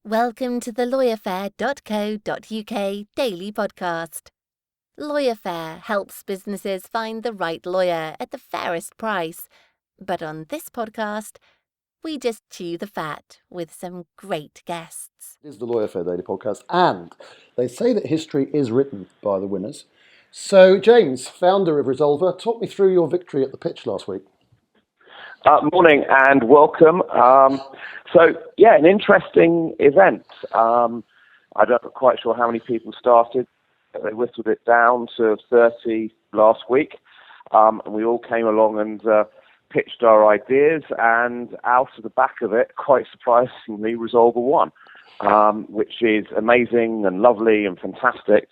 Welcome to the LawyerFair.co.uk Daily Podcast. LawyerFair helps businesses find the right lawyer at the fairest price. But on this podcast, we just chew the fat with some great guests. This is the LawyerFair Daily Podcast, and they say that history is written by the winners. So, James, founder of Resolver, talk me through your victory at the pitch last week. Morning and welcome. An interesting event. I'm not quite sure how many people started. They whittled it down to 30 last week. And we all came along and pitched our ideas, and out of the back of it, quite surprisingly, Resolver won, which is amazing and lovely and fantastic,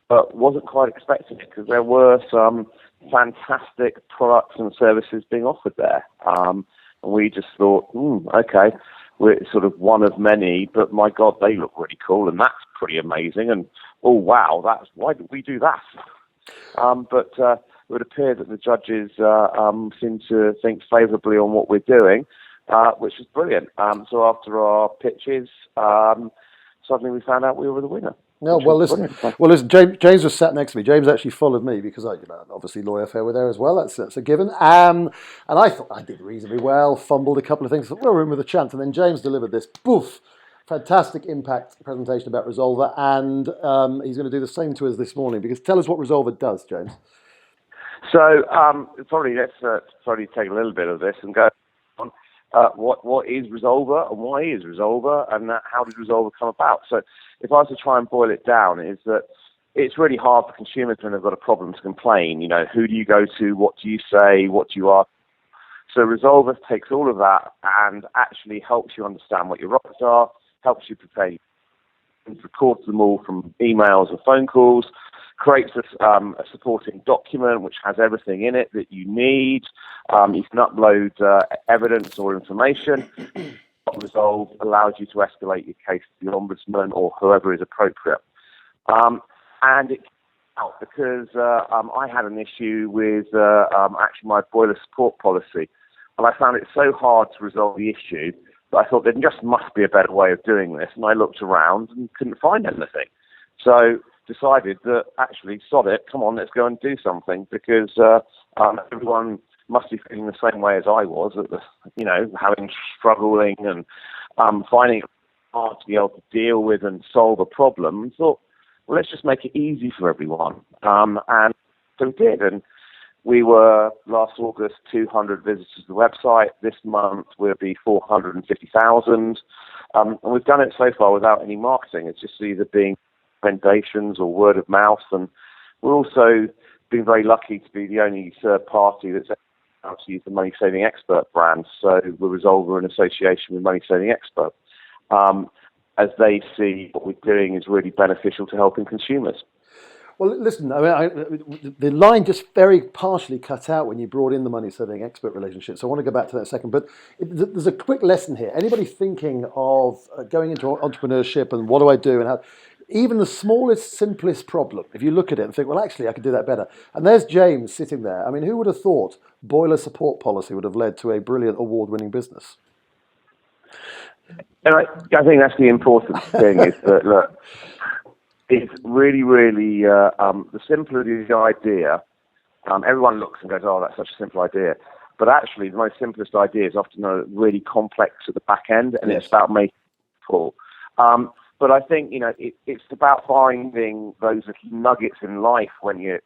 but wasn't quite expecting it because there were some fantastic products and services being offered there. And we just thought, okay, we're sort of one of many, but my God, they look really cool, and that's pretty amazing. And oh wow, why did we do that? But it would appear that the judges seem to think favourably on what we're doing, which is brilliant. So after our pitches, suddenly we found out we were the winner. No, well, listen. James was sat next to me. James actually followed me because obviously LawyerFair were there as well. That's a given. And I thought I did reasonably well. Fumbled a couple of things. Thought, well, we're in with a chance. And then James delivered this fantastic impact presentation about Resolver, and he's going to do the same to us this morning. Because tell us what Resolver does, James. So let's take a little bit of this and go on. What is Resolver and why is Resolver, and how did Resolver come about? So if I was to try and boil it down, is that it's really hard for consumers when they've got a problem to complain. You know, who do you go to? What do you say? What do you ask? So Resolver takes all of that and actually helps you understand what your rights are, helps you prepare, records them all from emails and phone calls, creates a supporting document which has everything in it that you need. You can upload evidence or information. Resolve allows you to escalate your case to the ombudsman or whoever is appropriate. And it came out because I had an issue with actually my boiler support policy, and I found it so hard to resolve the issue that I thought there just must be a better way of doing this, and I looked around and couldn't find anything. So decided that actually, sod it, come on, let's go and do something, because everyone must be feeling the same way as I was, struggling and finding it hard to be able to deal with and solve a problem, and thought, well, let's just make it easy for everyone. And so we did, and we were, last August, 200 visitors to the website. This month we'll be 450,000. And we've done it so far without any marketing. It's just either being recommendations or word of mouth, and we're also been very lucky to be the only third party that's able to use the Money Saving Expert brand. So we're Resolver in association with Money Saving Expert, as they see what we're doing is really beneficial to helping consumers. Well, listen, the line just very partially cut out when you brought in the Money Saving Expert relationship. So I want to go back to that in a second. But there's a quick lesson here. Anybody thinking of going into entrepreneurship and what do I do and how, even the smallest, simplest problem, if you look at it and think, well, actually, I could do that better. And there's James sitting there. I mean, who would have thought boiler support policy would have led to a brilliant award-winning business? And I think that's the important thing is that, look, it's really, really, the simpler the idea, everyone looks and goes, oh, that's such a simple idea. But actually, the most simplest ideas often are really complex at the back end, and Yes. It's about making it cool. But I think, it's about finding those little nuggets in life when you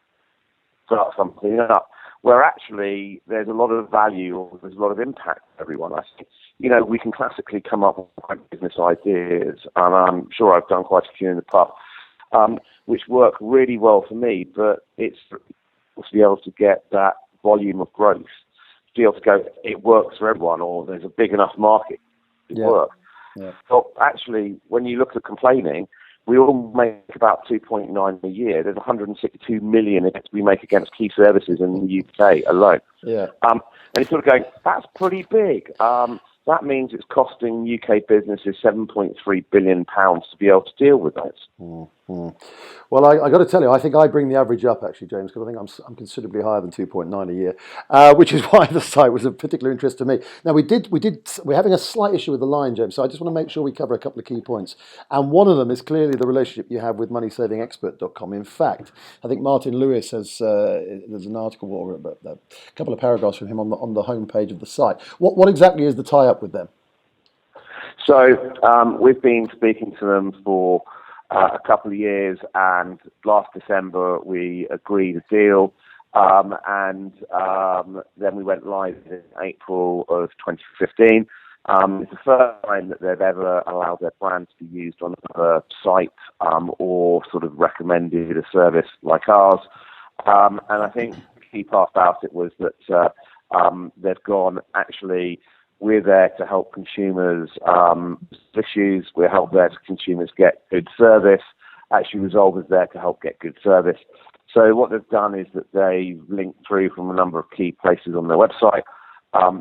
start something up, where actually there's a lot of value or there's a lot of impact for everyone. I think, we can classically come up with business ideas, and I'm sure I've done quite a few in the past, which work really well for me, but it's to be able to get that volume of growth, to be able to go, it works for everyone, or there's a big enough market to work. Yeah. So actually, when you look at complaining, we all make about 2.9 a year. There's 162 million we make against key services in the UK alone. Yeah. And it's sort of going, that's pretty big. That means it's costing UK businesses £7.3 billion to be able to deal with it. Well, I got to tell you, I think I bring the average up actually, James, because I think I'm considerably higher than 2.9 a year, which is why the site was of particular interest to me. Now we're having a slight issue with the line, James. So I just want to make sure we cover a couple of key points, and one of them is clearly the relationship you have with MoneySavingExpert.com. In fact, I think Martin Lewis has there's an article or a couple of paragraphs from him on the homepage of the site. What exactly is the tie-up with them? So we've been speaking to them for a couple of years, and last December we agreed a deal, and then we went live in April of 2015. It's the first time that they've ever allowed their brand to be used on another site or sort of recommended a service like ours. And I think the key part about it was that they've gone, actually, we're there to help consumers issues. We're help there to consumers get good service. Actually, Resolve is there to help get good service. So what they've done is that they've linked through from a number of key places on their website.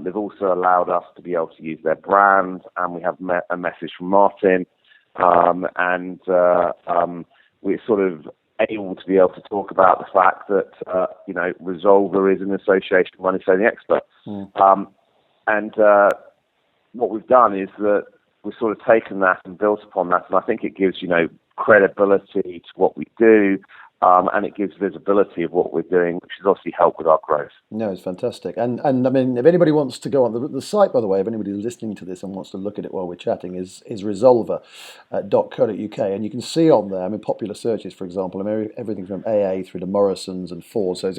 They've also allowed us to be able to use their brand, and we have a message from Martin, and we're sort of able to be able to talk about the fact that Resolver is an association of Money Saving Expert. And what we've done is that we've sort of taken that and built upon that, and I think it gives, credibility to what we do, and it gives visibility of what we're doing, which has obviously helped with our growth. No, it's fantastic. And I mean, if anybody wants to go on the site, by the way, if anybody listening to this and wants to look at it while we're chatting, is resolver.co.uk, and you can see on there, I mean, popular searches, for example, I mean, everything from AA through to Morrison's and Ford. So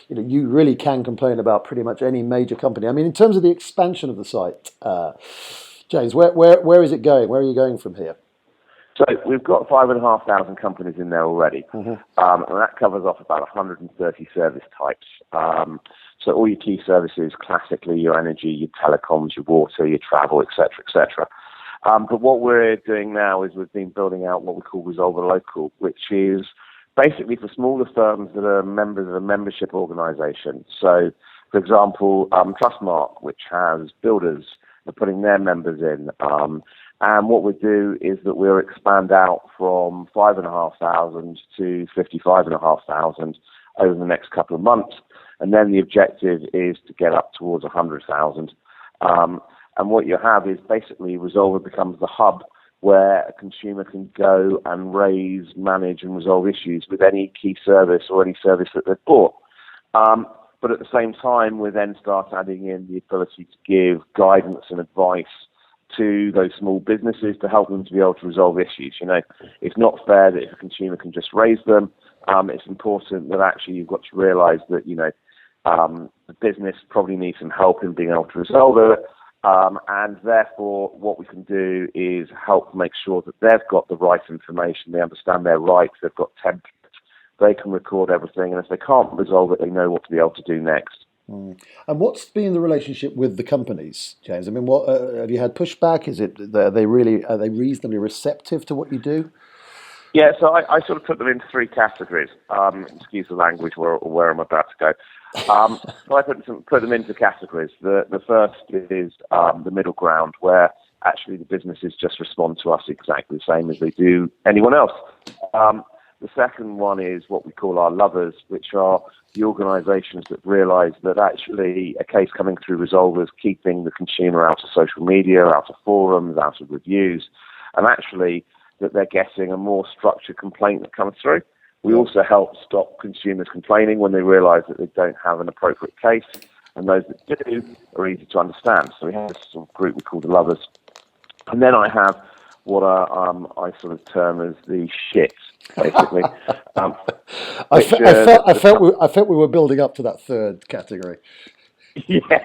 you really can complain about pretty much any major company. I mean, in terms of the expansion of the site, James, where is it going? Where are you going from here? So we've got 5,500 companies in there already, and that covers off about 130 service types. So all your key services, classically your energy, your telecoms, your water, your travel, etc., etc. But what we're doing now is we've been building out what we call Resolver Local, which is basically for smaller firms that are members of a membership organisation. So, for example, Trustmark, which has builders, are putting their members in. And what we'll do is that we'll expand out from 5,500 to 55,500 over the next couple of months. And then the objective is to get up towards 100,000. And what you have is basically Resolver becomes the hub where a consumer can go and raise, manage, and resolve issues with any key service or any service that they've bought. But at the same time, we then start adding in the ability to give guidance and advice to those small businesses to help them to be able to resolve issues. It's not fair that if a consumer can just raise them. It's important that actually you've got to realise that, the business probably needs some help in being able to resolve it. And therefore, what we can do is help make sure that they've got the right information, they understand their rights, they've got templates, they can record everything, and if they can't resolve it, they know what to be able to do next. And what's been the relationship with the companies, James? I mean, what have you had pushback? Are they reasonably receptive to what you do? Yeah, so I sort of put them into three categories. Excuse the language where I'm about to go. So I put them into categories. The first is the middle ground, where actually the businesses just respond to us exactly the same as they do anyone else. The second one is what we call our lovers, which are the organisations that realise that actually a case coming through Resolver is keeping the consumer out of social media, out of forums, out of reviews, and actually that they're getting a more structured complaint that comes through. We also help stop consumers complaining when they realise that they don't have an appropriate case, and those that do are easy to understand. So we have this sort of group we call the lovers. And then I have what I sort of term as the shit, basically. I felt we were building up to that third category. Yeah,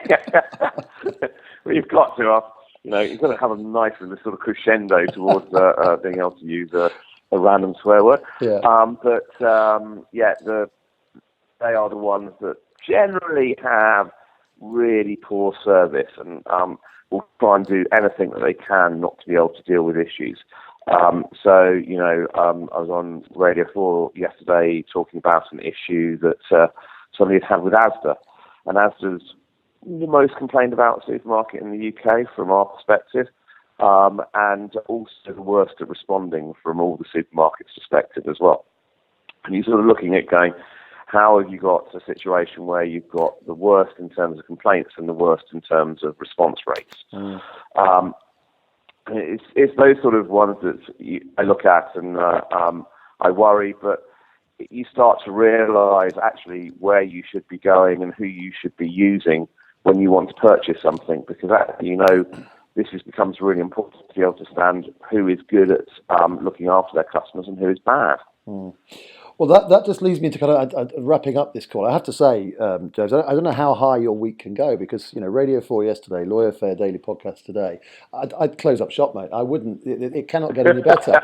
well, you've got to. You've got to have a nice sort of crescendo towards being able to use a random swear word. Yeah. They are the ones that generally have really poor service and will try and do anything that they can not to be able to deal with issues. I was on Radio 4 yesterday talking about an issue that somebody had with Asda. And Asda's the most complained about supermarket in the UK from our perspective. and also the worst at responding from all the supermarkets' perspective as well. And you're sort of looking at going, how have you got a situation where you've got the worst in terms of complaints and the worst in terms of response rates? It's those sort of ones that I look at and I worry, but you start to realise actually where you should be going and who you should be using when you want to purchase something, because this becomes really important to be able to understand who is good at looking after their customers and who is bad. Well, that just leads me to kind of wrapping up this call. I have to say, James, I don't know how high your week can go, because Radio 4 yesterday, LawyerFair Daily Podcast today. I'd close up shop, mate. I wouldn't. It cannot get any better.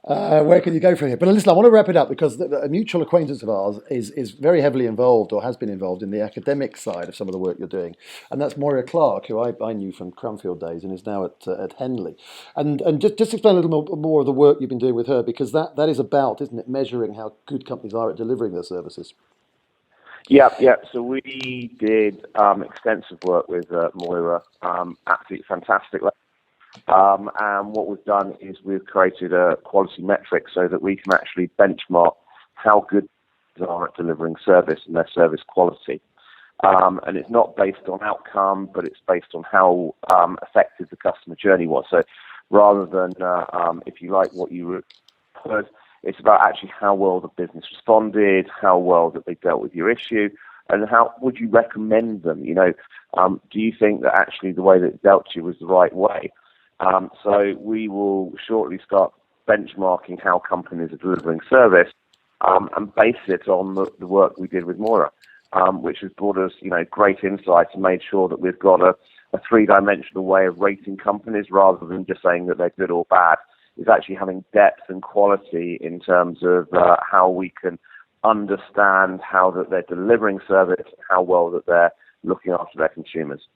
Where can you go from here? But listen, I want to wrap it up, because a mutual acquaintance of ours is very heavily involved, or has been involved, in the academic side of some of the work you're doing, and that's Moira Clark, who I knew from Cranfield days and is now at Henley. And just explain a little more of the work you've been doing with her, because that is about, isn't it, measuring how good companies are at delivering their services. Yeah. So we did extensive work with Moira, absolutely fantastic. And what we've done is we've created a quality metric so that we can actually benchmark how good they are at delivering service and their service quality. And it's not based on outcome, but it's based on how effective the customer journey was. So rather than, if you like, what you heard, it's about actually how well the business responded, how well that they dealt with your issue, and how would you recommend them? Do you think that actually the way that it dealt to you was the right way? So we will shortly start benchmarking how companies are delivering service and base it on the work we did with Moira, which has brought us, great insights and made sure that we've got a three-dimensional way of rating companies rather than just saying that they're good or bad. It's actually having depth and quality in terms of how we can understand how that they're delivering service, how well that they're looking after their consumers.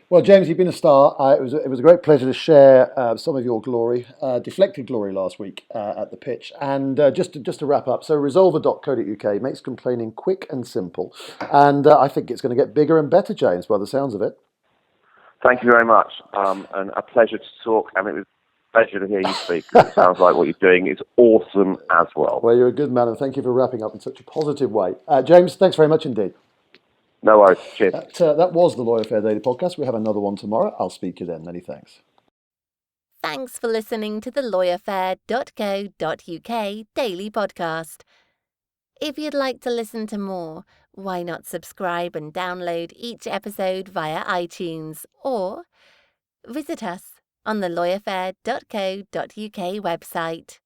Well, James, you've been a star. It was a great pleasure to share some of your glory, deflected glory last week at the pitch. And just to wrap up, so resolver.co.uk makes complaining quick and simple. And I think it's going to get bigger and better, James, by the sounds of it. Thank you very much. And a pleasure to talk. And it was a pleasure to hear you speak. It sounds like what you're doing is awesome as well. Well, you're a good man, and thank you for wrapping up in such a positive way. James, thanks very much indeed. No worries. Cheers. That was the LawyerFair Daily Podcast. We have another one tomorrow. I'll speak to you then. Many thanks. Thanks for listening to the LawyerFair.co.uk Daily Podcast. If you'd like to listen to more, why not subscribe and download each episode via iTunes, or visit us on the LawyerFair.co.uk website.